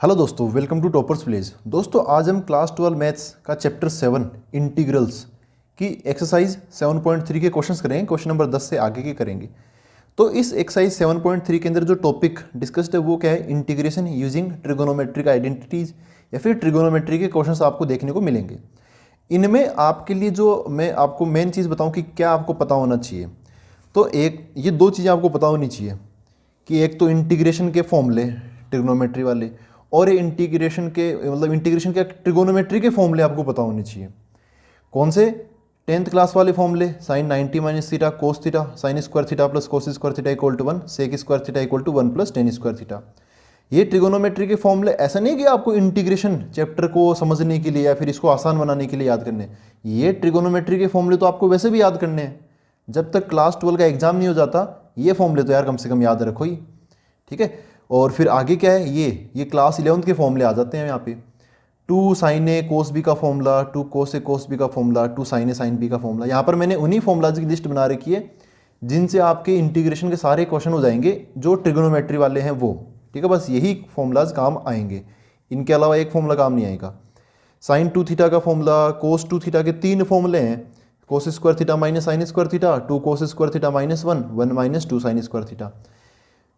Hello दोस्तों, welcome to toppers village. दोस्तों आज हम क्लास 12 मैथ्स का चैप्टर 7 इंटीग्रल्स की एक्सरसाइज 7.3 के क्वेश्चंस करेंगे। क्वेश्चन नंबर 10 से आगे के करेंगे। तो इस एक्सरसाइज 7.3 के अंदर जो टॉपिक डिस्कस्ड है वो क्या है? इंटीग्रेशन यूजिंग ट्रिगोनोमेट्रिक आइडेंटिटीज या फिर ट्रिगोनोमेट्री के क्वेश्चंस आपको देखने को मिलेंगे। इनमें आपके लिए जो मैं आपको मेन चीज़ बताऊँ कि क्या आपको पता होना चाहिए, तो एक ये दो चीज़ें आपको पता होनी चाहिए कि एक तो इंटीग्रेशन के फॉर्मूले ट्रिग्नोमेट्री वाले, और ये इंटीग्रेशन के मतलब इंटीग्रेशन के ट्रिगोनोमेट्री के फॉर्मूले आपको पता होने चाहिए। कौन से? 10th क्लास वाले फॉर्मूले, sine 90 minus theta cos theta sine square theta plus cos square theta equal to 1 sec square theta equal to 1 plus tan square theta. ये ट्रिगोनोमेट्री के फॉर्मूले ऐसा नहीं कि आपको इंटीग्रेशन चैप्टर को समझने के लिए या फिर इसको आसान बनाने के लिए याद करने हैं। ये ट्रिगोनोमेट्री के फॉर्मूले तो आपको वैसे भी याद करने हैं। जब तक क्लास 12 का एग्जाम नहीं हो जाता ये फॉर्मूले तो यार कम से कम याद रखो ही, ठीक है। और फिर आगे क्या है, ये क्लास 11 के फॉर्मूले आ जाते हैं यहाँ पे। 2 साइन ए कोस बी का फॉर्मूला, 2 कोस ए कोस बी का फॉर्मूला, 2 साइन ए साइन बी का फॉर्मूला। यहाँ पर मैंने उन्हीं फॉर्मूलाज की लिस्ट बना रखी है जिनसे आपके इंटीग्रेशन के सारे क्वेश्चन हो जाएंगे जो ट्रिगोनोमेट्री वाले हैं वो, ठीक है। बस यही फॉर्मूलाज काम आएंगे, इनके अलावा एक फॉर्मूला काम नहीं आएगा। साइन 2 थीटा का फॉर्मूला, कोस 2 थीटा के 3 फॉर्मूले हैं। कोस square theta minus sign square theta, 2 cos square theta minus 1, 1 minus 2 sign square theta.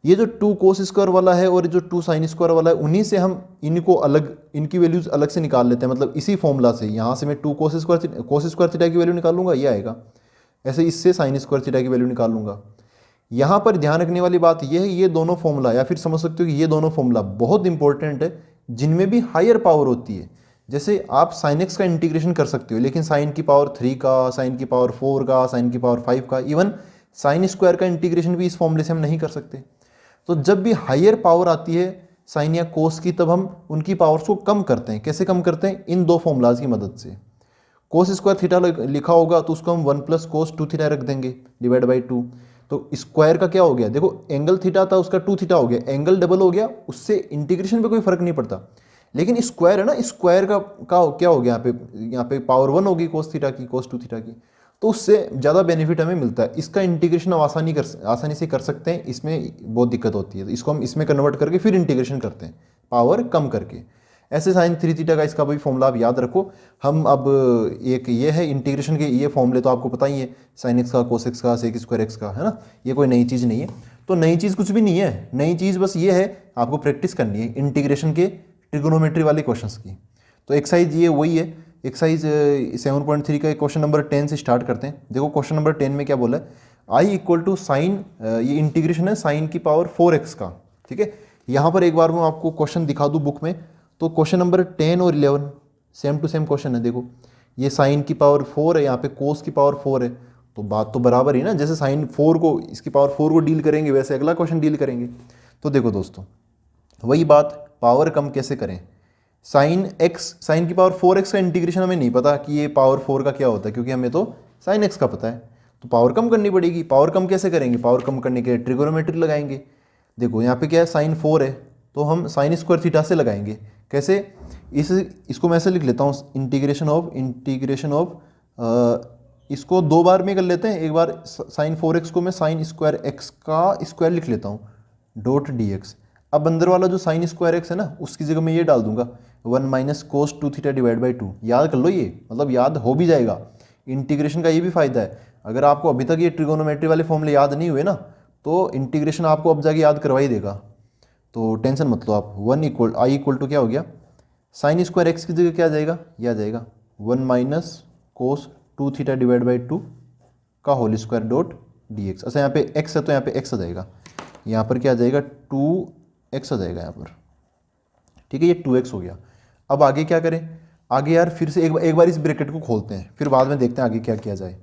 ये जो 2 कोस स्क्वायर वाला है और जो 2 साइन स्क्वायर वाला है, उन्हीं से हम इनको अलग, इनकी वैल्यूज अलग से निकाल लेते हैं। मतलब इसी फॉर्मूला से यहाँ से मैं 2 कोस स्क्वायर थीटा की वैल्यू निकालूंगा, ये आएगा। ऐसे इससे साइन स्क्वायर थीटा की वैल्यू निकालूंगा। यहाँ पर ध्यान रखने वाली बात यह है, ये दोनों फॉर्मूला या फिर समझ सकते हो कि ये दोनों फॉर्मूला बहुत इंपॉर्टेंट है जिनमें भी हायर पावर होती है। जैसे आप साइन एक्स का इंटीग्रेशन कर सकते हो, लेकिन साइन की पावर 3 का, साइन की पावर 4 का, साइन की पावर 5 का, इवन साइन स्क्वायर का इंटीग्रेशन भी इस फॉर्मूले से हम नहीं कर सकते। तो जब भी हायर पावर आती है साइन या कोस की, तब हम उनकी पावर्स को कम करते हैं। कैसे कम करते हैं? इन दो फॉर्मूलाज की मदद से। कोस स्क्वायर थीटा लिखा होगा तो उसको हम 1 प्लस कोस 2 थीटा रख देंगे डिवाइड बाई 2। तो स्क्वायर का क्या हो गया? देखो एंगल थीटा था, उसका 2 थीटा हो गया, एंगल डबल हो गया, उससे इंटीग्रेशन पे कोई फर्क नहीं पड़ता। लेकिन स्क्वायर है ना, स्क्वायर का क्या हो गया? यहाँ पे पावर 1 होगी कोस थीटा की, कोस 2 थीटा की, तो उससे ज़्यादा बेनिफिट हमें मिलता है। इसका इंटीग्रेशन हम आसानी से कर सकते हैं, इसमें बहुत दिक्कत होती है। तो इसको हम इसमें कन्वर्ट करके फिर इंटीग्रेशन करते हैं पावर कम करके। ऐसे साइन 3 थीटा का इसका भी फॉर्मूला आप याद रखो। हम अब एक ये है इंटीग्रेशन के, ये फॉर्मूले तो आपको पता ही है, साइन एक्स का, कोस एक्स का, सेक स्क्वायर एक्स का, है ना। ये कोई नई चीज़ नहीं है। तो नई चीज़ कुछ भी नहीं है, नई चीज़ बस ये है आपको प्रैक्टिस करनी है इंटीग्रेशन के ट्रिगोनोमेट्री वाले क्वेश्चंस की। तो एक्सरसाइज ये वही है, एक्सरसाइज 7.3 का क्वेश्चन नंबर 10 से स्टार्ट करते हैं। देखो क्वेश्चन नंबर 10 में क्या बोला है, आई इक्वल टू साइन, ये इंटीग्रेशन है साइन की पावर 4x का, ठीक है। यहाँ पर एक बार मैं आपको क्वेश्चन दिखा दूँ बुक में। तो क्वेश्चन नंबर 10 और 11 सेम टू सेम क्वेश्चन है। देखो ये साइन की पावर 4 है, यहाँ पे कोस की पावर 4 है, तो बात तो बराबर ही ना। जैसे साइन 4 को, इसकी पावर 4 को डील करेंगे, वैसे अगला क्वेश्चन डील करेंगे। तो देखो दोस्तों वही बात, पावर कम कैसे करें। साइन एक्स, साइन की पावर 4x का इंटीग्रेशन हमें नहीं पता कि ये पावर 4 का क्या होता है, क्योंकि हमें तो साइन एक्स का पता है। तो पावर कम करनी पड़ेगी। पावर कम कैसे करेंगे? पावर कम करने के लिए ट्रिगोनोमेट्री लगाएंगे। देखो यहाँ पे क्या है, साइन 4 है तो हम साइन स्क्वायर थीटा से लगाएंगे। कैसे? इसको मैं ऐसे लिख लेता हूँ, इंटीग्रेशन ऑफ इसको दो बार में कर लेते हैं। एक बार साइन 4x को मैं साइन स्क्वायर एक्स का स्क्वायर लिख लेता हूँ डॉट dx। अब अंदर वाला जो साइन स्क्वायर एक्स है ना, उसकी जगह मैं ये डाल दूंगा 1 minus cos 2 theta divide by 2। याद कर लो, ये मतलब याद हो भी जाएगा। इंटीग्रेशन का ये भी फायदा है, अगर आपको अभी तक ये ट्रिगोनोमेट्री वाले फॉर्मूले याद नहीं हुए ना, तो इंटीग्रेशन आपको अब जाके याद करवा ही देगा। तो टेंशन मत लो आप। आई इक्वल टू क्या हो गया, साइन स्क्वायर एक्स की जगह क्या आ जाएगा, यह आ जाएगा 1 minus cos 2 theta divide by 2 का होल स्क्वायर डॉट dx। अच्छा यहाँ पे x है तो यहाँ पे x आ जाएगा, यहाँ पर क्या आ जाएगा 2x आ जाएगा यहाँ पर, ठीक है। ये 2x हो गया। अब आगे क्या करें? आगे यार फिर से एक बार इस ब्रैकेट को खोलते हैं, फिर बाद में देखते हैं आगे क्या किया जाए।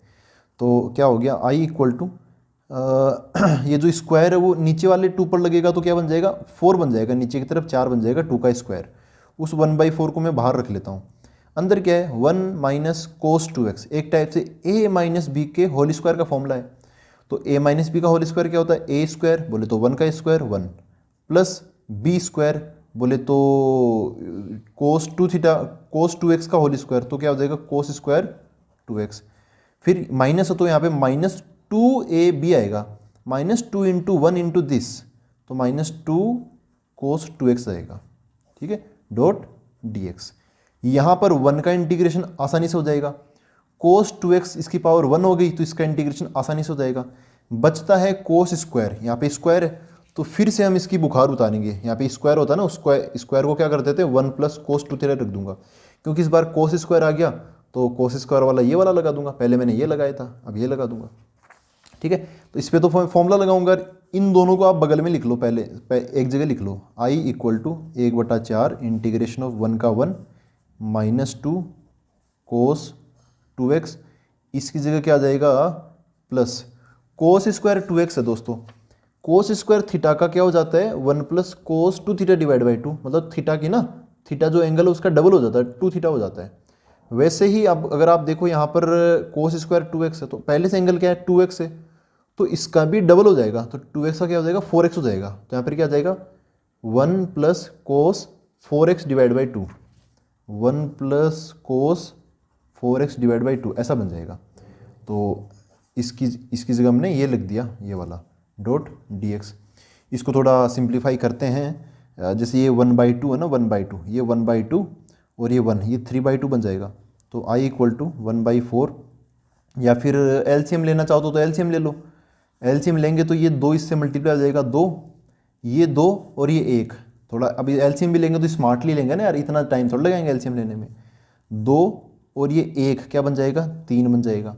तो क्या हो गया, आई इक्वल टू ये जो स्क्वायर है वो नीचे वाले 2 पर लगेगा तो क्या बन जाएगा, 4 बन जाएगा, नीचे की तरफ 4 बन जाएगा, 2 का स्क्वायर। उस 1/4 को मैं बाहर रख लेता हूँ। अंदर क्या है, 1 माइनस कोस 2x, एक टाइप से a माइनस बी के होल स्क्वायर का फॉर्मूला है। तो a माइनस बी का होल स्क्वायर क्या होता है, a स्क्वायर बोले तो 1 का स्क्वायर 1 प्लस बी स्क्वायर बोले तो कोस 2 थीटा, कोस 2x का होल स्क्वायर, तो क्या हो जाएगा कोस स्क्वायर 2x। फिर माइनस है तो यहाँ पे माइनस 2ab आएगा, माइनस 2 इंटू 1 इंटू दिस, तो माइनस 2 कोस 2x आएगा, ठीक है, डॉट dx। यहाँ पर 1 का इंटीग्रेशन आसानी से हो जाएगा, cos 2x इसकी पावर 1 हो गई तो इसका इंटीग्रेशन आसानी से हो जाएगा। बचता है cos स्क्वायर, यहाँ पे स्क्वायर है तो फिर से हम इसकी बुखार उतारेंगे। यहाँ पे स्क्वायर होता है ना, स्क्वायर को क्या कर देते हैं 1 प्लस cos 2 थीटा रख दूंगा, क्योंकि इस बार cos स्क्वायर आ गया तो cos स्क्वायर वाला ये वाला लगा दूंगा, पहले मैंने ये लगाया था अब ये लगा दूंगा। ठीक है, तो इस पर तो फॉर्मूला लगाऊंगा, इन दोनों को आप बगल में लिख लो, पहले एक जगह लिख लो, I equal to 1/4 integration of 1 का 1 -2 cos 2x, इसकी जगह क्या आ जाएगा प्लस cos स्क्वायर 2x है दोस्तों, cos स्क्वायर थीटा का क्या हो जाता है 1 plus cos 2 theta divide by 2, मतलब थीटा की ना, थीटा जो एंगल है उसका डबल हो जाता है, 2 थीटा हो जाता है। वैसे ही अब अगर आप देखो यहाँ पर cos स्क्वायर 2x है तो पहले से एंगल क्या है 2x है, तो इसका भी डबल हो जाएगा, तो 2x का क्या हो जाएगा 4x हो जाएगा, तो यहाँ पर क्या आ जाएगा 1 plus cos 4x divide by 2, 1 plus cos 4x divide by 2 ऐसा बन जाएगा। तो इसकी जगह हमने ये लिख दिया, ये वाला डॉट dx। इसको थोड़ा सिंप्लीफाई करते हैं, जैसे ये 1/2 है ना, 1/2, ये 1/2 और ये 1, ये 3/2 बन जाएगा। तो I इक्वल टू 1/4, या फिर एलसीएम लेना चाहो तो एलसीएम ले लो, एलसीएम लेंगे तो ये 2 इससे मल्टीप्लाई हो जाएगा 2, ये 2 और ये 1, थोड़ा अभी एलसीएम भी लेंगे तो स्मार्टली लेंगे ना यार, इतना टाइम थोड़ा लगाएंगे एलसीएम लेने में। 2 और ये 1 क्या बन जाएगा 3 बन जाएगा।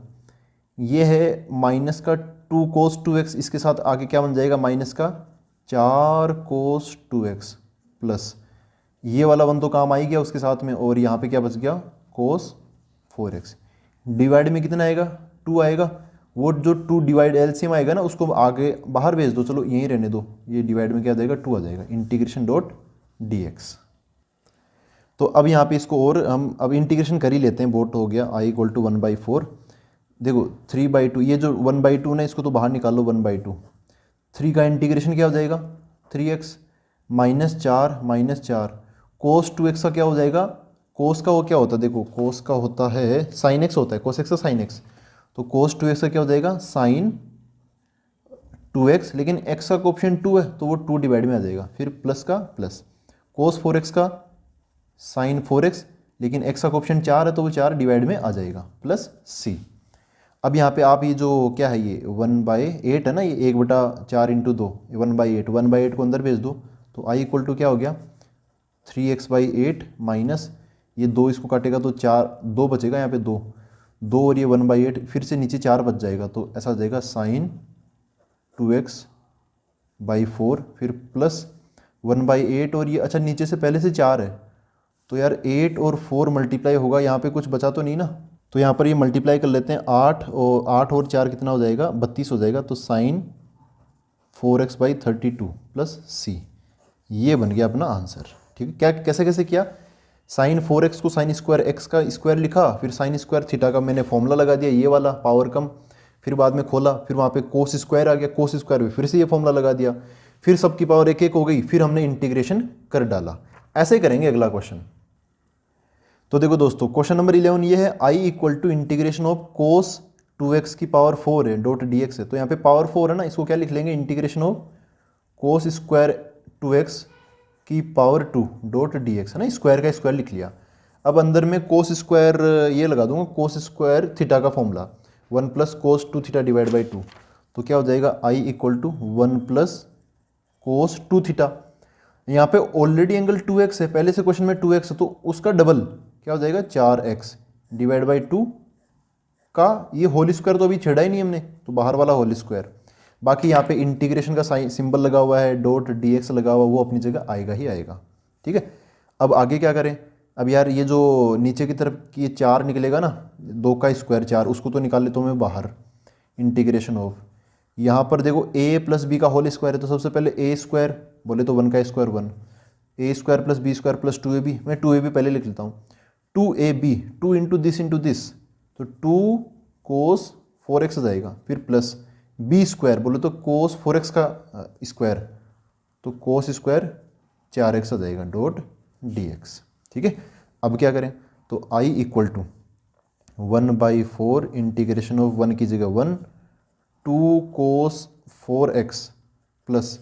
ये है माइनस का 2 cos 2x, इसके साथ आगे क्या बन जाएगा माइनस का 4 cos 2x प्लस ये वाला 1 तो काम आ ही गया उसके साथ में, और यहाँ पे क्या बच गया cos 4x। डिवाइड में कितना आएगा 2 आएगा, वो जो 2 डिवाइड एलसीएम आएगा ना उसको आगे बाहर भेज दो, चलो यहीं रहने दो, ये डिवाइड में क्या आ जाएगा 2 आ जाएगा, इंटीग्रेशन डॉट dx। तो अब यहाँ पे इसको और हम अब इंटीग्रेशन कर ही लेते हैं, बोट हो गया I इक्वल टू 1/4, देखो 3/2, ये जो 1/2 ना इसको तो बाहर निकालो 1/2, 3 का इंटीग्रेशन क्या हो जाएगा 3x -4 cos 2x का क्या हो जाएगा, cos का वो क्या होता है देखो, cos का होता है sin x होता है, cos x का sin x, तो cos 2x का क्या हो जाएगा sin 2x, लेकिन x का ऑप्शन 2 है तो वो 2 डिवाइड में आ जाएगा, फिर प्लस का प्लस cos 4x का sin 4x, लेकिन x का ऑप्शन 4 है तो वो 4 डिवाइड में आ जाएगा प्लस c। अब यहाँ पे आप ये जो क्या है ये 1/8 है ना, ये 1/4 इंटू 2 1/8, 1/8 को अंदर भेज दो, तो I इक्वल टू क्या हो गया 3x/8 माइनस ये 2 इसको काटेगा तो 4, 2 बचेगा यहाँ पे 2 और ये 1/8 फिर से नीचे 4 बच जाएगा, तो ऐसा हो जाएगा sin 2x/4 फिर प्लस 1/8 और ये अच्छा नीचे से पहले से 4 है तो यार 8 और 4 मल्टीप्लाई होगा, यहाँ पे कुछ बचा तो नहीं ना, तो यहाँ पर ये मल्टीप्लाई कर लेते हैं 8 और 4 कितना हो जाएगा 32 हो जाएगा, तो sin 4x/32 प्लस c, ये बन गया अपना आंसर। ठीक है, क्या कैसे कैसे किया, sin 4x को sin स्क्वायर x का स्क्वायर लिखा, फिर sin स्क्वायर थीटा का मैंने फॉर्मूला लगा दिया ये वाला पावर कम, फिर बाद में खोला, फिर वहाँ पे cos स्क्वायर आ गया, cos स्क्वायर में फिर से ये फॉर्मूला लगा दिया, फिर सबकी पावर एक एक हो गई, फिर हमने इंटीग्रेशन कर डाला। ऐसे ही करेंगे अगला क्वेश्चन। तो देखो दोस्तों क्वेश्चन नंबर 11 ये है I equal to integration of cos 2x की पावर 4 है डॉट dx है, तो यहाँ पे पावर 4 है ना, इसको क्या लिख लेंगे integration of cos square 2x की पावर 2 डॉट dx है ना, स्क्वायर का स्क्वायर लिख लिया। अब अंदर में cos स्क्वायर ये लगा दूंगा, cos स्क्वायर थीटा का formula 1 plus cos 2 theta divide by 2, तो क्या हो जाएगा I equal to 1 plus cos 2 theta. यहाँ पे ऑलरेडी एंगल 2x है, पहले से क्वेश्चन में 2x है तो उसका डबल क्या हो जाएगा 4x डिवाइड बाई 2 का ये होल स्क्वायर तो अभी छेड़ा ही नहीं हमने, तो बाहर वाला होल स्क्वायर, बाकी यहाँ पे इंटीग्रेशन का साइन सिंबल लगा हुआ है डॉट dx लगा हुआ, वो अपनी जगह आएगा ही आएगा। ठीक है, अब आगे क्या करें, अब यार ये जो नीचे की तरफ की 4 निकलेगा ना, 2 का स्क्वायर 4, उसको तो निकाल लेता हूँ मैं बाहर, इंटीग्रेशन ऑफ यहाँ पर देखो a प्लस बी का होल स्क्वायर है, तो सबसे पहले a स्क्वायर बोले तो 1 का square 1, a square plus B square plus 2ab, मैं 2ab पहले लिख लेता हूँ, 2ab 2 इंटू दिस, तो 2 cos 4x आ जाएगा, फिर प्लस b स्क्वायर बोले तो cos 4x का स्क्वायर, तो cos स्क्वायर 4x आ जाएगा डॉट dx। ठीक है, अब क्या करें, तो I equal to 1/4 integration of 1 की जगह 1 2 cos 4x प्लस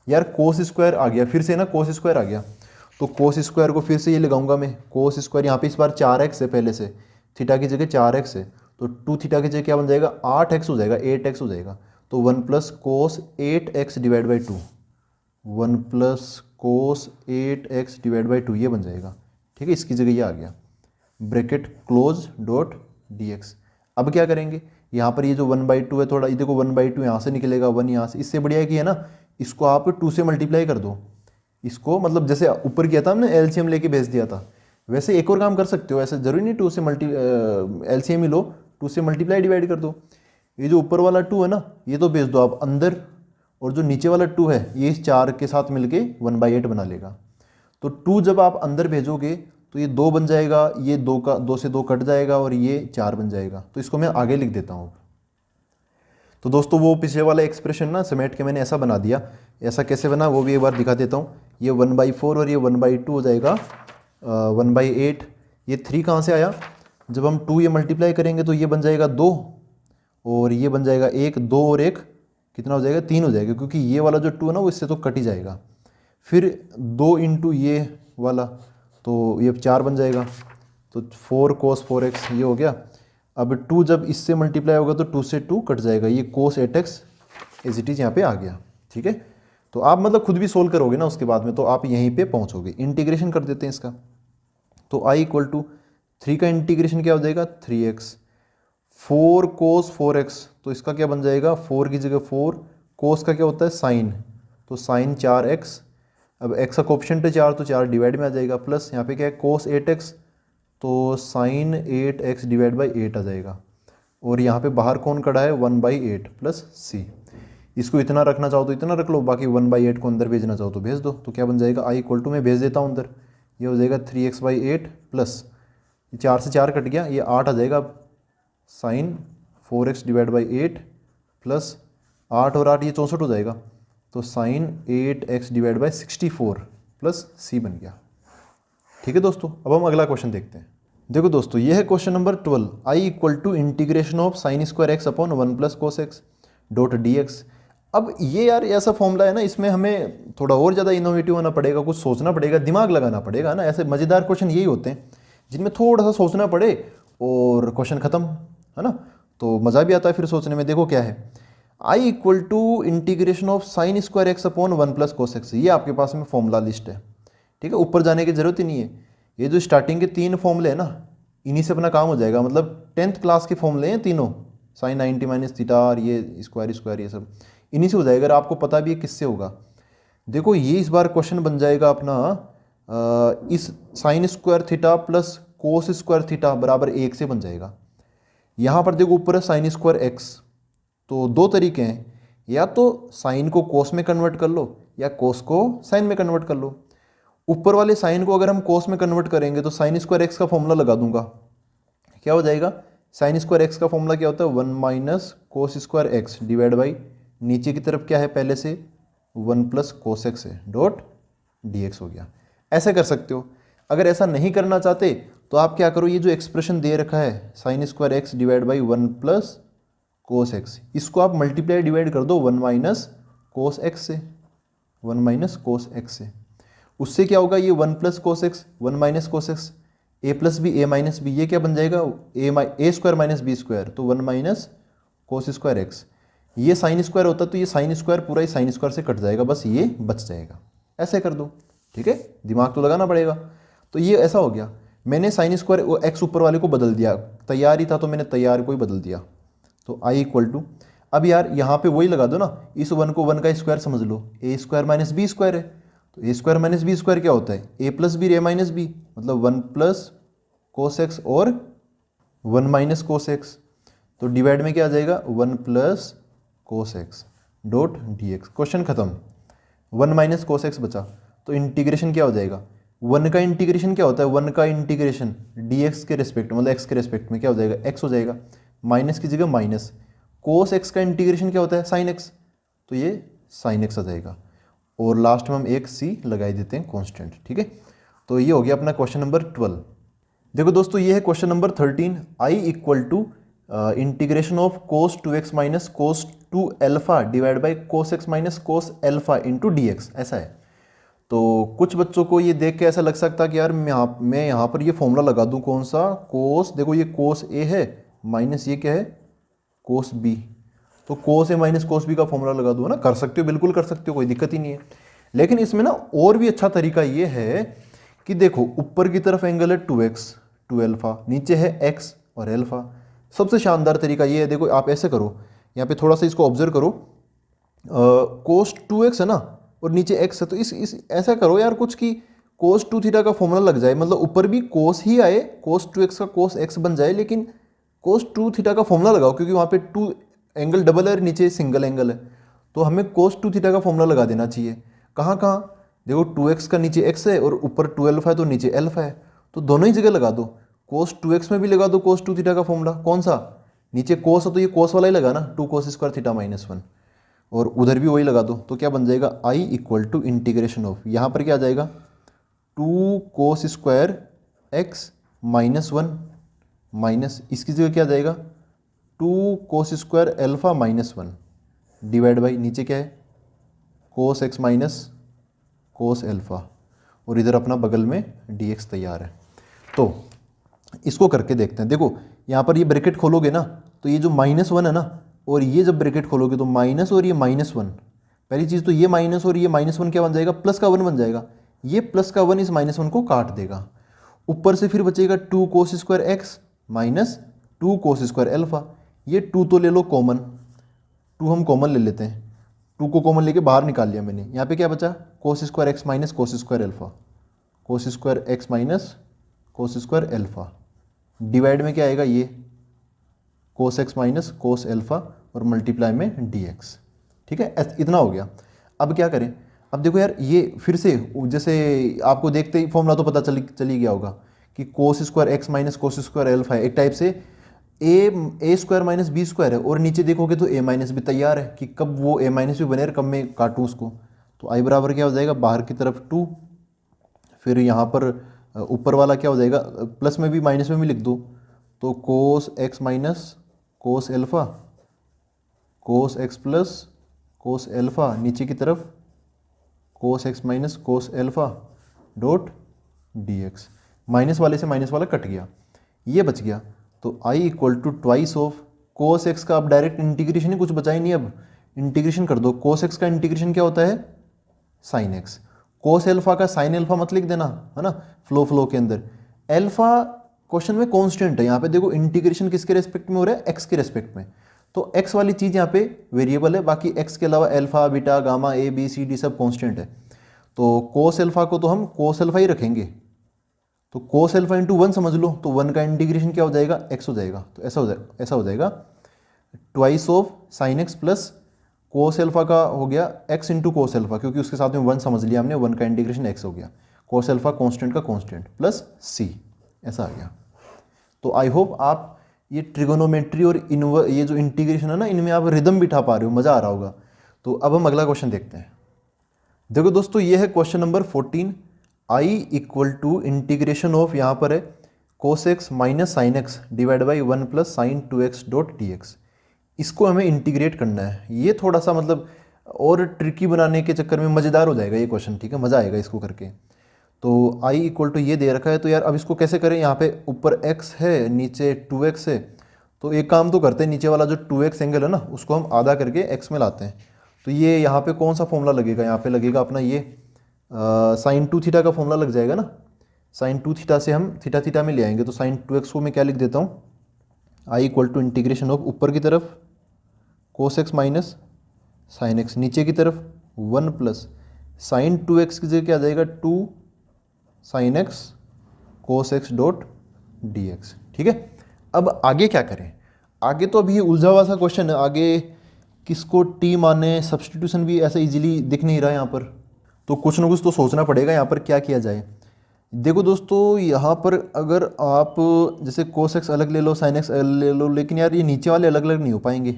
यार cos स्क्वायर आ गया, फिर से ना cos स्क्वायर आ गया, तो कोस स्क्वायर को फिर से ये लगाऊंगा मैं, कोस स्क्वायर यहाँ पे इस बार 4x है पहले से, थीटा की जगह 4x है, तो 2 थीटा की जगह क्या बन जाएगा 8x हो जाएगा, 8x हो जाएगा। तो 1 plus cos 8x divide by 2, 1 plus cos 8x divide by 2 ये बन जाएगा। ठीक है, इसकी जगह ये आ गया, ब्रैकेट क्लोज डॉट dx। अब क्या करेंगे, यहाँ पर ये जो 1/2 है, थोड़ा ये देखो 1/2 यहाँ से निकलेगा, 1 यहाँ से, इससे बढ़िया कि है ना इसको आप 2 से मल्टीप्लाई कर दो। इसको मतलब जैसे ऊपर किया था हमने एलसीएम लेके भेज दिया था, वैसे एक और काम कर सकते हो, ऐसे जरूरी नहीं 2 से एलसीएम ही लो, 2 से मल्टीप्लाई डिवाइड कर दो। ये जो ऊपर वाला 2 है ना ये तो भेज दो आप अंदर, और जो नीचे वाला 2 है ये इस 4 के साथ मिलके 1/8 बना लेगा। तो 2 जब आप अंदर भेजोगे तो ये 2 बन जाएगा, ये 2 से 2 कट जाएगा और ये 4 बन जाएगा। तो इसको मैं आगे लिख देता हूँ। तो दोस्तों वो पिछले वाला एक्सप्रेशन ना समेट के मैंने ऐसा बना दिया, ऐसा कैसे बना वो भी एक बार दिखा देता हूँ। ये 1/4 और ये 1/2 हो जाएगा 1/8। ये 3 कहाँ से आया, जब हम 2 ये मल्टीप्लाई करेंगे तो ये बन जाएगा 2 और ये बन जाएगा 1, 2 और 1 कितना हो जाएगा 3 हो जाएगा, क्योंकि ये वाला जो 2 है ना वो इससे तो कट ही जाएगा। फिर 2 इंटू ये वाला तो ये 4 बन जाएगा, तो 4 cos 4x ये हो गया। अब 2 जब इससे मल्टीप्लाई होगा तो 2 से 2 कट जाएगा, ये cos 8x as it is यहाँ पे आ गया। ठीक है, तो आप मतलब खुद भी सोल्व करोगे ना उसके बाद में तो आप यहीं पे पहुँचोगे। इंटीग्रेशन कर देते हैं इसका, तो i = 3 का इंटीग्रेशन क्या हो जाएगा 3x, 4 cos 4x तो इसका क्या बन जाएगा 4 की जगह 4, cos का क्या होता है साइन, तो साइन 4x, अब x का कोएफिशिएंट है 4 तो 4 डिवाइड में आ जाएगा, प्लस यहाँ पे क्या है cos 8x तो साइन 8x डिवाइड बाई 8 आ जाएगा, और यहाँ पे बाहर कौन खड़ा है 1/8 प्लस c। इसको इतना रखना चाहो तो इतना रख लो, बाकी 1/8 को अंदर भेजना चाहो तो भेज दो। तो क्या बन जाएगा i = मैं भेज देता हूँ अंदर, ये हो जाएगा 3x/8 प्लस 4 से 4 कट गया, ये 8 आ जाएगा, sign 4x divide by 8 plus 8 और 8 ये 64 हो जाएगा, तो sine 8x divide by 64 plus c बन गया। ठीक है दोस्तों, अब हम अगला क्वेश्चन देखते हैं। देखो दोस्तों ये है question number 12, i = integration of sine square x upon 1 plus cos x dot dx। अब ये यार ऐसा फॉर्मूला है ना, इसमें हमें थोड़ा और ज़्यादा इनोवेटिव होना पड़ेगा, कुछ सोचना पड़ेगा, दिमाग लगाना पड़ेगा ना। ऐसे मज़ेदार क्वेश्चन यही होते हैं जिनमें थोड़ा सा सोचना पड़े और क्वेश्चन ख़त्म, है ना, तो मज़ा भी आता है फिर सोचने में। देखो क्या है, i = integration of sine square x upon 1 plus cos x, ये आपके पास में फॉर्मूला लिस्ट है। ठीक है, ऊपर जाने की जरूरत ही नहीं है, ये जो स्टार्टिंग के 3 फॉर्मूले हैं ना इन्हीं से अपना काम हो जाएगा। मतलब 10th क्लास के फॉर्मूले हैं तीनों, साइन 90 माइनस थीटा और ये स्क्वायर ये सब इन्हीं से हो जाएगा। अगर आपको पता भी है किससे होगा, देखो ये इस बार क्वेश्चन बन जाएगा अपना इस sign square theta plus cos square theta बराबर 1 से बन जाएगा। यहाँ पर देखो ऊपर है साइन स्क्वायर एक्स, तो 2 तरीके हैं, या तो साइन को कोस में कन्वर्ट कर लो या कोस को साइन में कन्वर्ट कर लो। ऊपर वाले साइन को अगर हम कोस में कन्वर्ट करेंगे तो साइन स्क्वायर एक्स का फॉर्मूला लगा दूंगा, क्या हो जाएगा साइन स्क्वायर एक्स का फॉर्मूला क्या होता है 1 minus cos square x divide by नीचे की तरफ क्या है पहले से 1 प्लस कोस एक्स है डॉट dx हो गया। ऐसे कर सकते हो। अगर ऐसा नहीं करना चाहते तो आप क्या करो, ये जो एक्सप्रेशन दे रखा है sine square x divide by 1 plus cos x, इसको आप मल्टीप्लाई डिवाइड कर दो 1 माइनस कोस एक्स से, 1 माइनस कोस एक्स से। उससे क्या होगा, ये 1 plus cos x 1 minus cos x, a plus b a minus b, ये क्या बन जाएगा a square minus b square, तो 1 माइनस कोस स्क्वायर एक्स। ये साइन स्क्वायर होता तो ये साइन स्क्वायर पूरा ही साइन स्क्वायर से कट जाएगा, बस ये बच जाएगा। ऐसे कर दो, ठीक है, दिमाग तो लगाना पड़ेगा। तो ये ऐसा हो गया, मैंने साइन स्क्वायर एक्स ऊपर वाले को बदल दिया, तैयार ही था तो मैंने तैयार को ही बदल दिया। तो i = अब यार यहाँ पे वही लगा दो ना, इस 1 को 1 का स्क्वायर समझ लो, ए स्क्वायर माइनस बी स्क्वायर है, तो ए स्क्वायर माइनस बी स्क्वायर क्या होता है ए plus b a minus B, मतलब 1 प्लस कोस एक्स और 1 माइनस कोस एक्स, तो डिवाइड में क्या आ जाएगा 1 plus cos x dot dx। Question खत्म, 1 माइनस कोस एक्स बचा, तो इंटीग्रेशन क्या हो जाएगा 1 का इंटीग्रेशन क्या होता है 1 का इंटीग्रेशन dx के रिस्पेक्ट मतलब x के रिस्पेक्ट में क्या हो जाएगा x हो जाएगा, माइनस की जगह माइनस, कोस एक्स का इंटीग्रेशन क्या होता है साइन एक्स, तो ये साइन एक्स आ जाएगा, और लास्ट में हम एक c लगाई देते हैं कांस्टेंट। ठीक है, तो ये हो गया अपना क्वेश्चन नंबर 12। देखो दोस्तों ये है question number 13, i = integration of cos 2x minus cos 2 alpha divide by cos x minus cos alpha into dx, ऐसा है। तो कुछ बच्चों को ये देख के ऐसा लग सकता है कि यार मैं यहाँ पर ये फॉर्मूला लगा दूँ, कौन सा, कोस, देखो ये कोस ए है माइनस ये क्या है, कोस बी, तो कोस ए माइनस कोस बी का फॉर्मूला लगा दूँ ना। कर सकते हो, बिल्कुल कर सकते हो, कोई दिक्कत ही नहीं है। लेकिन इसमें ना और भी अच्छा तरीका ये है कि देखो ऊपर की तरफ एंगल है 2x 2 अल्फा, नीचे है x और अल्फा। सबसे शानदार तरीका ये है, देखो आप ऐसे करो, यहाँ पे थोड़ा सा इसको ऑब्जर्व करो, कोस 2x है ना और नीचे x है, तो इस ऐसा करो यार कुछ कि कोस 2 थीटा का फॉर्मूला लग जाए, मतलब ऊपर भी कोस ही आए, कोस 2x का कोस x बन जाए, लेकिन कोस 2 थीटा का फॉर्मूला लगाओ, क्योंकि वहाँ पे 2 एंगल डबल है, नीचे सिंगल एंगल है, तो हमें कोस 2 थीटा का फॉर्मूला लगा देना चाहिए। कहाँ कहाँ, देखो 2x का नीचे x है और ऊपर 2 अल्फा है तो नीचे अल्फा है, तो दोनों ही जगह लगा दो। कोस 2x में भी लगा दो कोस 2 थीटा का फॉर्मूला, कौन सा, नीचे कोस है तो ये कोस वाला ही लगा ना, 2 कोस स्क्वायर थीटा माइनस 1, और उधर भी वही लगा दो, तो क्या बन जाएगा, I equal to integration of, यहाँ पर क्या आ जाएगा 2 cos square x minus 1 minus इसकी जगह क्या आ जाएगा 2 cos square alpha minus 1 divide by नीचे क्या है cos x minus cos alpha, और इधर अपना बगल में dx तैयार है। तो इसको करके देखते हैं। देखो यहाँ पर ये ब्रैकेट खोलोगे ना, तो ये जो माइनस 1 है ना, और ये जब ब्रैकेट खोलोगे तो माइनस और ये माइनस 1, पहली चीज़ तो ये माइनस और ये माइनस 1 क्या बन जाएगा, प्लस का 1 बन जाएगा, ये प्लस का 1 इस माइनस 1 को काट देगा। ऊपर से फिर बचेगा 2 cos square x minus 2 cos square alpha, ये 2 तो ले लो कॉमन, 2 हम कॉमन ले लेते हैं, 2 को कॉमन लेके बाहर निकाल लिया मैंने। यहाँ पे क्या बचा, कोस square x minus cos square alpha, कोस square x minus cos square alpha, divide में क्या आएगा ये cos x minus cos alpha और मल्टीप्लाई में dx। ठीक है, इतना हो गया। अब क्या करें, अब देखो यार ये फिर से जैसे आपको देखते ही फॉर्मूला तो पता चली गया होगा कि कोस square x minus cos square alpha है, एक टाइप से ए स्क्वायर माइनस बी स्क्वायर है, और नीचे देखोगे तो ए माइनस भी तैयार है कि कब वो ए माइनस भी बने और कब मैं काटूँ उसको। तो आई बराबर क्या हो जाएगा, बाहर की तरफ 2, फिर यहाँ पर ऊपर वाला क्या हो जाएगा, प्लस में भी माइनस में भी लिख दो, तो cos x minus cos alpha cos x plus cos alpha, नीचे की तरफ cos x minus cos alpha dot dx, minus वाले से माइनस वाला कट गया, ये बच गया। तो I equal to twice of cos x का, अब डायरेक्ट इंटीग्रेशन ही, कुछ बचा ही नहीं, अब इंटीग्रेशन कर दो। कोस एक्स का इंटीग्रेशन क्या होता है, साइन एक्स, कोस अल्फा का साइन अल्फा मत लिख देना, है ना, फ्लो के अंदर। अल्फा क्वेश्चन में कांस्टेंट है, यहाँ पे देखो इंटीग्रेशन किसके रेस्पेक्ट में हो रहा है, एक्स के रेस्पेक्ट में, तो एक्स वाली चीज़ यहाँ पे वेरिएबल है, बाकी एक्स के अलावा alpha beta gamma A B C D सब कांस्टेंट है। तो कोस अल्फा को तो हम कोस अल्फा ही रखेंगे, तो कोस अल्फा इंटू 1 समझ लो, तो 1 का इंटीग्रेशन क्या हो जाएगा, एक्स हो जाएगा, तो ऐसा हो जाएगा twice of sine x plus cos alpha का हो गया एक्स इंटू कोस अल्फा, क्योंकि उसके साथ में 1 समझ लिया हमने, 1 का इंटीग्रेशन एक्स हो गया, कोस अल्फा कॉन्स्टेंट का कॉन्स्टेंट प्लस सी, ऐसा आ गया। तो आई होप आप ये ट्रिगोनोमेट्री और ये जो इंटीग्रेशन है ना, इनमें आप रिदम बिठा पा रहे हो, मज़ा आ रहा होगा। तो अब हम अगला क्वेश्चन देखते हैं। देखो दोस्तों, ये है question number 14, I equal to integration of, यहाँ पर है cos x minus sine X divide by 1 plus sine 2x dot dx। इसको हमें इंटीग्रेट करना है, ये थोड़ा सा मतलब और ट्रिकी बनाने के चक्कर में मज़ेदार हो जाएगा ये क्वेश्चन, ठीक है, मज़ा आएगा इसको करके। तो I इक्वल टू ये दे रखा है, तो यार अब इसको कैसे करें, यहाँ पे ऊपर x है नीचे 2x है, तो एक काम तो करते हैं, नीचे वाला जो 2x एंगल है ना उसको हम आधा करके x में लाते हैं। तो ये यहाँ पे कौन सा फॉर्मूला लगेगा, यहाँ पे लगेगा अपना ये साइन 2 थीटा का फॉर्मूला लग जाएगा ना, साइन 2 थीटा से हम थीटा थीटा में ले आएंगे, तो साइन 2x को मैं क्या लिख देता हूँ, I equal to integration of ऊपर की तरफ cos x minus sine X, नीचे की तरफ 1 प्लस साइन 2x की जगह क्या आ जाएगा 2 sine x cos x dot dx। ठीक है, अब आगे क्या करें, आगे तो अभी ये उलझा हुआ सा क्वेश्चन है, आगे किसको टी माने, सब्सटीट्यूशन भी ऐसा इजीली दिख नहीं रहा यहाँ पर, तो कुछ ना कुछ तो सोचना पड़ेगा यहाँ पर क्या किया जाए। देखो दोस्तों, यहाँ पर अगर आप जैसे कोस एक्स अलग ले लो साइन एक्स अलग ले लो, लेकिन यार ये नीचे वाले अलग अलग नहीं हो पाएंगे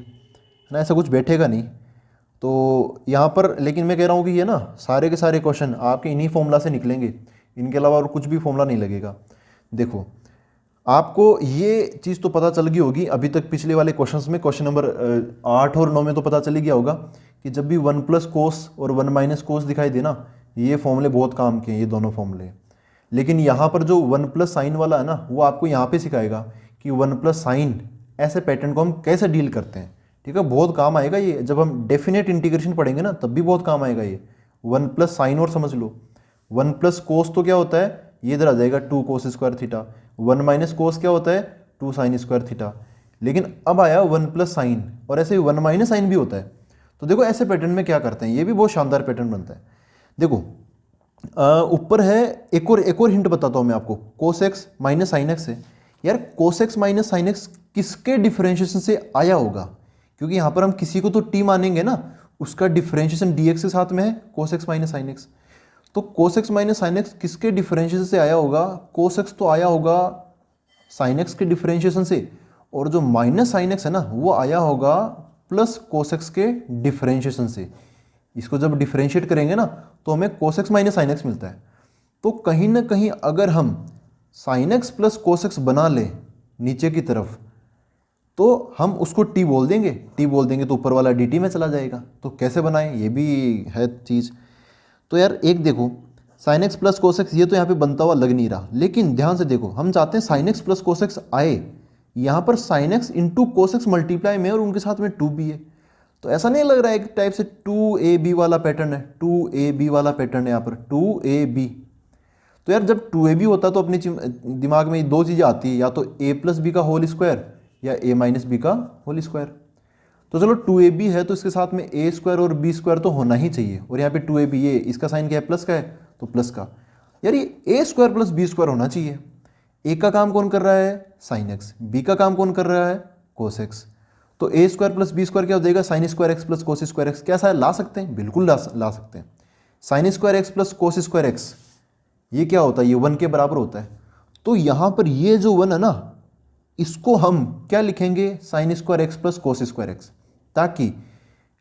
ना, ऐसा कुछ बैठेगा नहीं। तो यहाँ पर लेकिन मैं कह रहा हूँ कि ये ना सारे के सारे क्वेश्चन आपके इन्हीं फॉर्मूला से निकलेंगे, इनके अलावा और कुछ भी फॉर्मूला नहीं लगेगा। देखो आपको ये चीज़ तो पता चल गई होगी अभी तक, पिछले वाले क्वेश्चंस में क्वेश्चन नंबर 8 और 9 में तो पता चल ही गया होगा कि जब भी 1 प्लस कोस और 1 माइनस कोस दिखाई देना, ये फॉर्मूले बहुत काम के हैं, ये दोनों फॉर्मूले। लेकिन यहाँ पर जो 1 प्लस साइन वाला है ना, वो आपको यहाँ पे सिखाएगा कि 1 प्लस साइन ऐसे पैटर्न को हम कैसे डील करते हैं। ठीक है, बहुत काम आएगा ये, जब हम डेफिनेट इंटीग्रेशन पढ़ेंगे ना तब भी बहुत काम आएगा ये। 1 प्लस साइन और समझ लो, 1 प्लस कोस तो क्या होता है, ये इधर आ जाएगा 2 कोस स्क्वायर थीटा। 1 माइनस कोस क्या होता है, 2 साइन स्क्वायर थीटा। लेकिन अब आया 1 प्लस साइन, और ऐसे 1 माइनस साइन भी होता है। तो देखो ऐसे पैटर्न में क्या करते हैं, ये भी बहुत शानदार पैटर्न बनता है। देखो ऊपर है एक और हिंट बताता हूँ मैं आपको, cos x minus sine x है। यार cos x minus sine x किसके डिफरेंशिएशन से आया होगा, क्योंकि यहाँ पर हम किसी को तो टी मानेंगे ना, उसका डिफरेंशिएशन डी एक्स के साथ में है, cos x minus sine x. तो cos x minus sine x किसके डिफरेंशिएशन से आया होगा, कोस एक्स तो आया होगा साइन एक्स के डिफरेंशिएशन से, और जो माइनस साइन एक्स है ना वो आया होगा प्लस कोस एक्स के डिफरेंशिएशन से। इसको जब डिफरेंशिएट करेंगे ना तो हमें cos x minus sine x मिलता है। तो कहीं ना कहीं अगर हम sine x plus cos x बना लें नीचे की तरफ, तो हम उसको टी बोल देंगे। टी बोल देंगे तो ऊपर वाला डी टी में चला जाएगा। तो कैसे बनाएं, ये भी है चीज़। तो यार एक देखो, sine x plus cos x ये तो यहाँ पे बनता हुआ लग नहीं रहा, लेकिन ध्यान से देखो, हम चाहते हैं sine x plus cos x आए, यहाँ पर sign X into cos x multiply में और उनके साथ में 2 भी है। तो ऐसा नहीं लग रहा है एक टाइप से 2ab वाला पैटर्न है, 2ab वाला पैटर्न है यहाँ पर 2ab। तो यार जब 2ab होता है तो अपने दिमाग में दो चीज़ें आती है, या तो a प्लस बी का होल स्क्वायर या a माइनस बी का होल स्क्वायर। तो चलो 2ab है तो इसके साथ में a स्क्वायर और b स्क्वायर तो होना ही चाहिए, और यहाँ पे 2ab ये इसका साइन क्या है, प्लस का है, तो प्लस का। यार ये a square plus b square होना चाहिए। a का काम कौन कर रहा है, साइन एक्स, b का काम कौन कर रहा है, कोस एक्स। तो a square plus b square क्या हो जाएगा, sine square x plus cos square x. क्या सा ला सकते हैं, बिल्कुल ला सकते हैं। Sine square x plus cos square x ये क्या होता है, ये 1 के बराबर होता है। तो यहाँ पर ये जो 1 है ना, इसको हम क्या लिखेंगे, sine square x plus cos square x, ताकि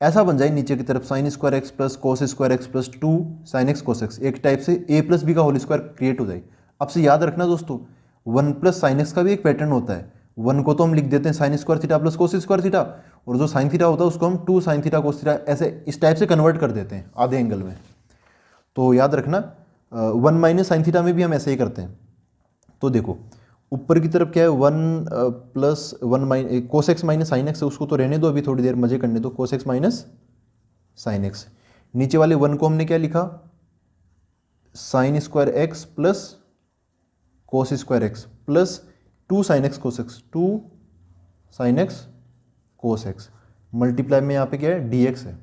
ऐसा बन जाए नीचे की तरफ sine square x plus cos square x plus 2 sine x cos x, एक टाइप से a प्लस बी का होल स्क्वायर क्रिएट हो जाए। अब से याद रखना दोस्तों, 1 प्लस साइन एक्स का भी एक पैटर्न होता है। 1 को तो हम लिख देते हैं sign square theta plus cos square theta, और जो साइन थीटा होता है उसको हम 2 साइन थीटा कोस थीटा ऐसे इस टाइप से कन्वर्ट कर देते हैं आधे एंगल में। तो याद रखना 1 माइनस साइन थीटा में भी हम ऐसे ही करते हैं। तो देखो ऊपर की तरफ क्या है, 1 plus 1 minus cos x minus sine x, उसको तो रहने दो अभी थोड़ी देर मजे करने दो, cos x minus sine X. नीचे वाले 1 को हमने क्या लिखा, sine square x plus cos square x plus 2 sine x cos x, 2 sine x cos x, multiply में यहाँ पे क्या है, डी एक्स है।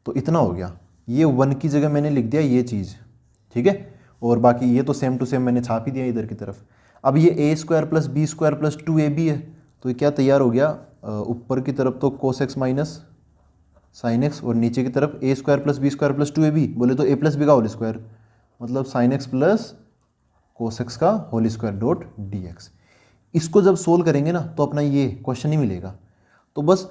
तो इतना हो गया, ये 1 की जगह मैंने लिख दिया ये चीज़, ठीक है। और बाकी ये तो सेम टू सेम मैंने छाप ही दिया इधर की तरफ। अब ये a square plus B square plus 2ab है, तो ये क्या तैयार हो गया, ऊपर की तरफ तो cos x minus sine x, और नीचे की तरफ a square plus B square plus 2ab, बोले तो a प्लस बी का होल स्क्वायर, मतलब sine x plus cos x का whole square dot d x. इसको जब सोल्व करेंगे ना तो अपना ये क्वेश्चन ही मिलेगा। तो बस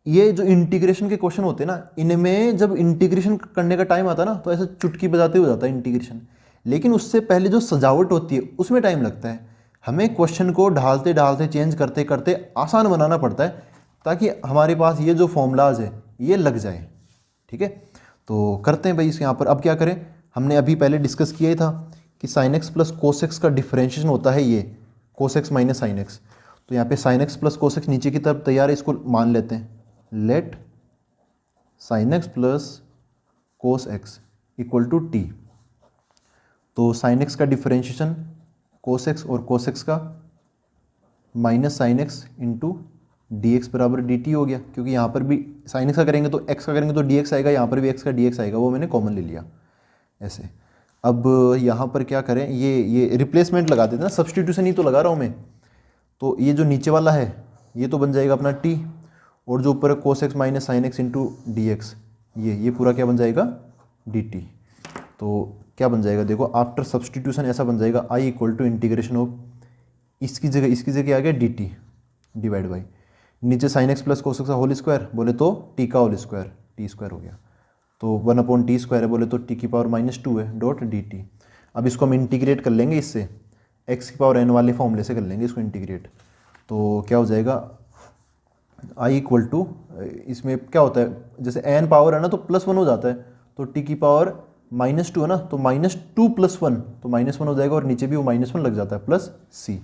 ये जो इंटीग्रेशन के क्वेश्चन होते हैं ना, इनमें जब इंटीग्रेशन करने का टाइम आता है ना तो ऐसे चुटकी बजाते हो जाता है इंटीग्रेशन, लेकिन उससे पहले जो सजावट होती है उसमें टाइम लगता है। हमें क्वेश्चन को ढालते ढालते चेंज करते करते आसान बनाना पड़ता है, ताकि हमारे पास ये जो फॉर्मूलाज है ये लग जाए, ठीक है। तो करते हैं भाई इस यहाँ पर। अब क्या करें, हमने अभी पहले डिस्कस किया ही था कि sine x plus cos x का डिफरेंशिएशन होता है ये cos x minus sine x. तो यहाँ पे sine x plus cos X नीचे की तरफ तैयार है, इसको मान लेते हैं, let sine x plus cos X equal to T. तो साइन एक्स का डिफरेंशिएशन कोस एक्स और कोस एक्स का minus sine X into D X बराबर डी टी हो गया, क्योंकि यहाँ पर भी साइन एक्स का करेंगे तो एक्स का करेंगे तो डी एक्स आएगा, यहाँ पर भी एक्स का डी एक्स आएगा, वो मैंने कॉमन ले लिया ऐसे। अब यहाँ पर क्या करें, ये रिप्लेसमेंट लगा देते हैं ना, सब्सटीट्यूशन ही तो लगा रहा हूँ मैं। तो ये जो नीचे वाला है ये तो बन जाएगा अपना टी, और जो ऊपर cos x minus sine X into D x, ये पूरा क्या बन जाएगा, डी टी। तो क्या बन जाएगा देखो, आफ्टर सब्सटीट्यूशन ऐसा बन जाएगा, I equal to integration of इसकी जगह आ गया डी टी डिवाइड बाई नीचे sine x plus cos x का होल स्क्वायर, बोले तो टी का होल स्क्वायर, टी स्क्वायर हो गया। तो 1/t स्क्वायर है, बोले तो t की पावर -2 है डॉट डी टी। अब इसको हम इंटीग्रेट कर लेंगे इससे, x की पावर n वाले फॉर्मूले से कर लेंगे इसको इंटीग्रेट। तो क्या हो जाएगा, i इक्वल टू, इसमें क्या होता है जैसे n पावर है ना तो +1 हो जाता है, तो t की पावर -2 है ना, तो -2 + 1 तो -1 हो जाएगा और नीचे भी वो -1 लग जाता है प्लस c।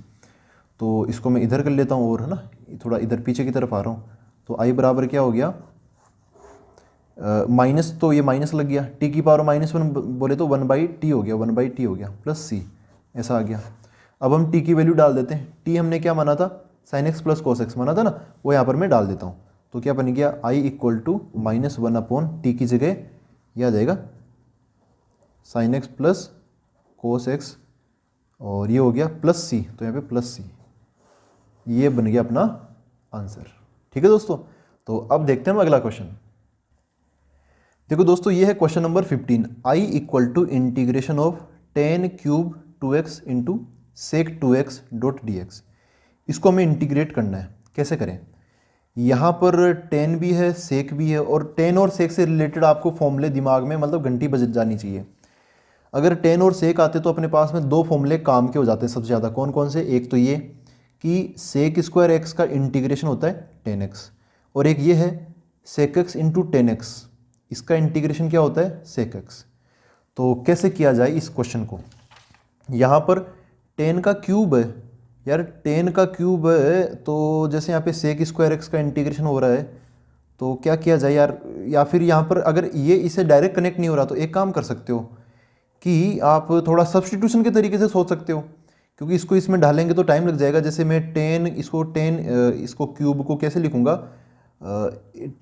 तो इसको मैं इधर कर लेता हूँ और है ना थोड़ा इधर पीछे की तरफ आ रहा हूँ। तो i बराबर क्या हो गया, माइनस तो ये माइनस लग गया, t की पावर -1 बोले तो 1/t हो गया, 1/t हो गया प्लस c, ऐसा आ गया। अब हम t की वैल्यू डाल देते हैं। t हमने क्या माना था, sin x + cos x माना था ना, वो यहाँ पर मैं डाल देता हूँ। तो क्या बन गया, i = -1/t की जगह यह आ जाएगा sin x + cos x और ये हो गया प्लस c, तो यहाँ पे प्लस c, ये बन गया अपना आंसर। ठीक है दोस्तों, तो अब देखते हैं हम अगला क्वेश्चन। देखो दोस्तों, ये है question number 15। i = integration of tan³ 2x into sec 2x dot dx। इसको हमें इंटीग्रेट करना है, कैसे करें। यहाँ पर tan भी है, sec भी है, और tan और sec से रिलेटेड आपको फॉर्मूले दिमाग में मतलब घंटी बज जानी चाहिए। अगर tan और sec आते तो अपने पास में दो फॉर्मूले काम के हो जाते हैं सबसे ज़्यादा। कौन कौन से, एक तो ये कि sec² x का इंटीग्रेशन होता है tan x, और एक ये है sec x into tan x, इसका इंटीग्रेशन क्या होता है sec x। तो कैसे किया जाए इस क्वेश्चन को। यहाँ पर tan का क्यूब है यार, tan का क्यूब है, तो जैसे यहाँ पे sec² x का इंटीग्रेशन हो रहा है, तो क्या किया जाए यार। या फिर यहाँ पर अगर ये इसे डायरेक्ट कनेक्ट नहीं हो रहा तो एक काम कर सकते हो कि आप थोड़ा सब्स्टिट्यूशन के तरीके से सोच सकते हो, क्योंकि इसको इसमें डालेंगे तो टाइम लग जाएगा। जैसे मैं इसको क्यूब को कैसे लिखूंगा,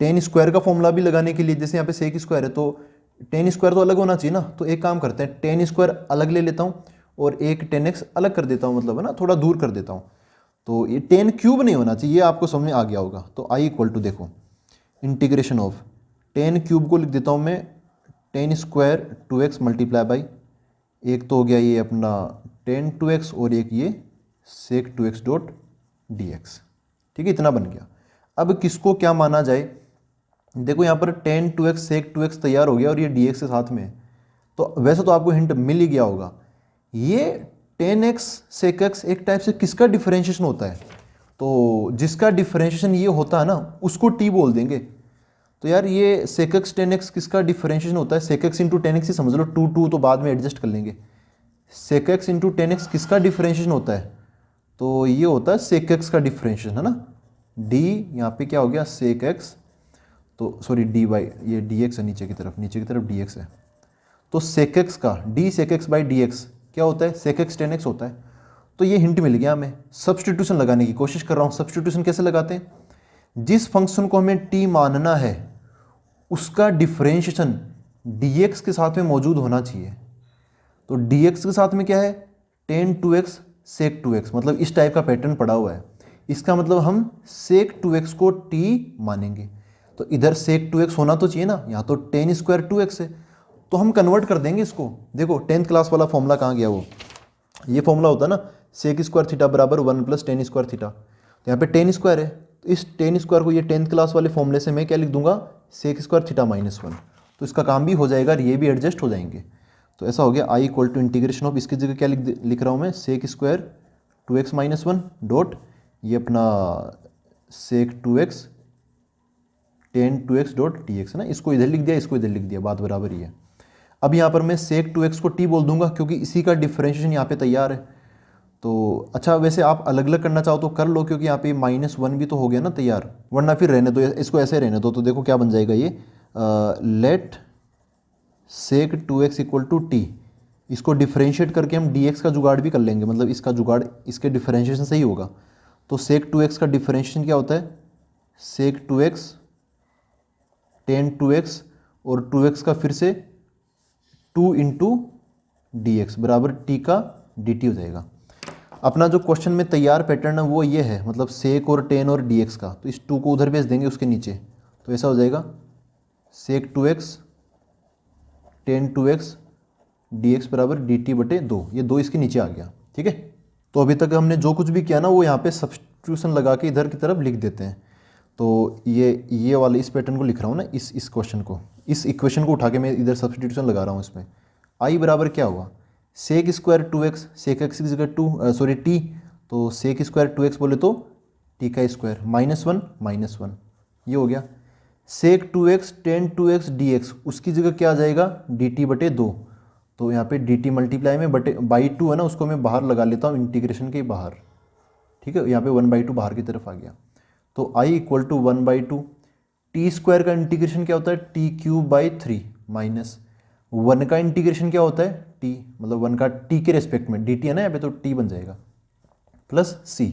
tan² का फॉर्मूला भी लगाने के लिए, जैसे यहाँ पे sec² है तो tan² तो अलग होना चाहिए ना। तो एक काम करते हैं, tan² अलग ले लेता हूँ और एक tan x अलग कर देता हूँ, मतलब है ना थोड़ा दूर कर देता हूँ। तो ये tan³ नहीं होना चाहिए, ये आपको समझ में आ गया होगा। तो i = देखो इंटीग्रेशन ऑफ tan³ को लिख देता हूँ मैं tan² 2x मल्टीप्लाई बाई, एक तो हो गया ये अपना tan 2x और एक ये sec 2x डॉट dx। ठीक है, इतना बन गया। अब किसको क्या माना जाए, देखो यहाँ पर tan 2x sec 2x तैयार हो गया और ये dx के साथ में है। तो वैसे तो आपको हिंट मिल ही गया होगा, ये tan x sec x एक टाइप से किसका डिफरेंशिएशन होता है। तो जिसका डिफरेंशिएशन ये होता है ना उसको t बोल देंगे। तो यार ये sec x tan x किसका डिफरेंशिएशन होता है, sec x into tan x ही समझ लो, 2 तो बाद में एडजस्ट कर लेंगे। sec x into tan x किसका डिफरेंशिएशन होता है, तो ये होता है sec x का डिफरेंशिएशन है ना। d यहाँ पे क्या हो गया sec x, तो सॉरी dy, ये dx है नीचे की तरफ dx है। तो sec x का d sec x by dx क्या होता है, sec x tan x होता है। तो ये हिंट मिल गया हमें। सब्स्टिट्यूशन लगाने की कोशिश कर रहा हूँ। सब्स्टिट्यूशन कैसे लगाते हैं, जिस फंक्शन को हमें t मानना है उसका डिफरेंशिएशन dx के साथ में मौजूद होना चाहिए। तो dx के साथ में क्या है, tan 2x sec 2x, मतलब इस टाइप का पैटर्न पड़ा हुआ है। इसका मतलब हम sec 2x को t मानेंगे। तो इधर sec 2x होना तो चाहिए ना, यहाँ तो tan² 2x है, तो हम कन्वर्ट कर देंगे इसको। देखो 10th क्लास वाला फॉर्मूला कहाँ गया, वो ये फॉर्मूला होता है ना sec² थीटा बराबर 1 + tan² थीटा। तो यहाँ पे tan² है, तो इस tan² को ये 10th क्लास वाले फॉर्मूले से मैं क्या लिख दूंगा, sec² थीटा -1। तो इसका काम भी हो जाएगा और ये भी एडजस्ट हो जाएंगे। तो ऐसा हो गया i = इंटीग्रेशन ऑफ, इसकी जगह क्या लिख रहा हूँ मैं, sec² 2x -1 डॉट ये अपना sec 2x tan 2x dot dx है ना। इसको इधर लिख दिया, इसको इधर लिख दिया, बात बराबर ही है। अब यहाँ पर मैं sec 2x को t बोल दूंगा क्योंकि इसी का डिफरेंशिएशन यहाँ पे तैयार है। तो अच्छा, वैसे आप अलग अलग करना चाहो तो कर लो, क्योंकि यहाँ पे -1 भी तो हो गया ना तैयार, वरना फिर रहने दो, इसको ऐसे रहने दो। तो देखो क्या बन जाएगा ये, लेट sec 2x = t, इसको डिफरेंशिएट करके हम dx का जुगाड़ भी कर लेंगे, मतलब इसका जुगाड़ इसके डिफरेंशिएशन से ही होगा। तो sec 2x का डिफरेंशिएशन क्या होता है, sec 2x tan 2x और 2x का फिर से 2 इंटू dx बराबर t का dt हो जाएगा। अपना जो क्वेश्चन में तैयार पैटर्न है वो ये है, मतलब sec और tan और dx का, तो इस 2 को उधर भेज देंगे उसके नीचे। तो ऐसा हो जाएगा sec 2x tan 2x dx बराबर dt/2, ये 2 इसके नीचे आ गया। ठीक है, तो अभी तक हमने जो कुछ भी किया ना वो यहाँ पे सब्स्टिट्यूशन लगा के इधर की तरफ लिख देते हैं। तो ये वाले इस पैटर्न को लिख रहा हूँ ना, इस क्वेश्चन को, इस इक्वेशन को उठा के मैं इधर सब्स्टिट्यूशन लगा रहा हूँ इसमें। i बराबर क्या हुआ, sec² 2x, sec x की जगह t, तो sec² 2x बोले तो t का स्क्वायर -1 -1, ये हो गया। सेक 2x टेन 2x dx, उसकी जगह क्या आ जाएगा dt बटे 2। तो यहाँ पे dt मल्टीप्लाई में बटे बाई 2 है ना, उसको मैं बाहर लगा लेता हूँ इंटीग्रेशन के बाहर। ठीक है, यहाँ पे 1/2 बाहर की तरफ आ गया। तो i equal to 1/2 T square का इंटीग्रेशन क्या होता है टी क्यूब बाई 3 माइनस 1 का इंटीग्रेशन क्या होता है टी, मतलब 1 का टी के रेस्पेक्ट में dt है ना यहाँ पे, तो t बन जाएगा प्लस c।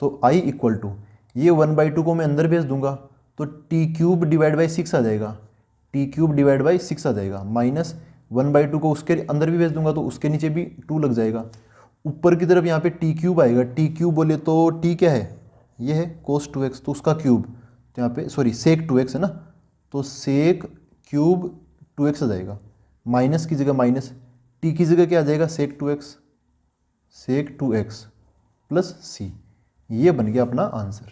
तो i इक्वल टू ये 1/2 को मैं अंदर भेज दूंगा तो टी क्यूब डिवाइड बाई 6 आ जाएगा, टी क्यूब डिवाइड बाई 6 आ जाएगा, माइनस 1/2 को उसके अंदर भी भेज दूंगा तो उसके नीचे भी 2 लग जाएगा। ऊपर की तरफ यहाँ पे टी क्यूब आएगा, टी क्यूब बोले तो टी क्या है ये है cos 2x, तो उसका क्यूब, तो यहाँ पे सॉरी सेक 2x है ना, तो सेक क्यूब 2x आ जाएगा, माइनस की जगह माइनस, टी की जगह क्या आ जाएगा सेक 2x प्लस सी। ये बन गया अपना आंसर।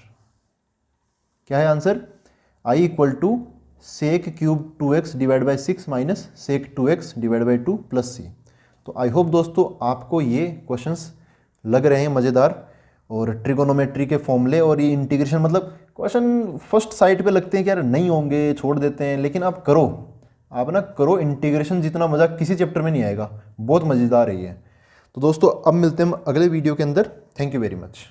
क्या है answer i equal to sec cube 2x divide by 6 minus sec 2x divide by 2 plus c. तो आई होप दोस्तों आपको ये क्वेश्चंस लग रहे हैं मज़ेदार, और ट्रिगोनोमेट्री के फॉर्मूले और ये इंटीग्रेशन, मतलब क्वेश्चन फर्स्ट साइड पे लगते हैं कि यार नहीं होंगे छोड़ देते हैं, लेकिन आप करो, आप ना करो इंटीग्रेशन, जितना मज़ा किसी चैप्टर में नहीं आएगा, बहुत मज़ेदार है ये। तो दोस्तों अब मिलते हैं हम अगले वीडियो के अंदर। Thank you very much.